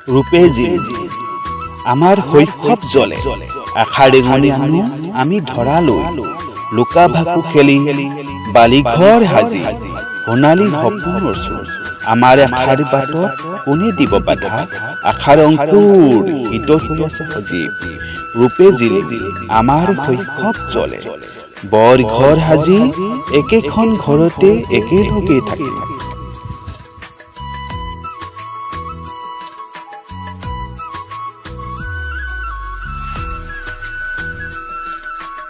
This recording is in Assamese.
ৰূপে জিলিকি আমাৰ শৈশৱ জ্বলে আশাৰ ৰেঙনি আনো আমি ধৰালৈ লুকা ভাকু খেলি বালিঘৰ সাজি সোণালী সপোনৰ চোৰ আমাৰ আশাৰ বাটত কোনে দিব বাধা আশাৰ অংকুৰ শীতল হৈ আছে সজীৱ ৰূপে জিলিকি আমাৰ শৈশৱ জ্বলে বৰ ঘৰ সাজি একেখন ঘৰতে একেলগে থাকি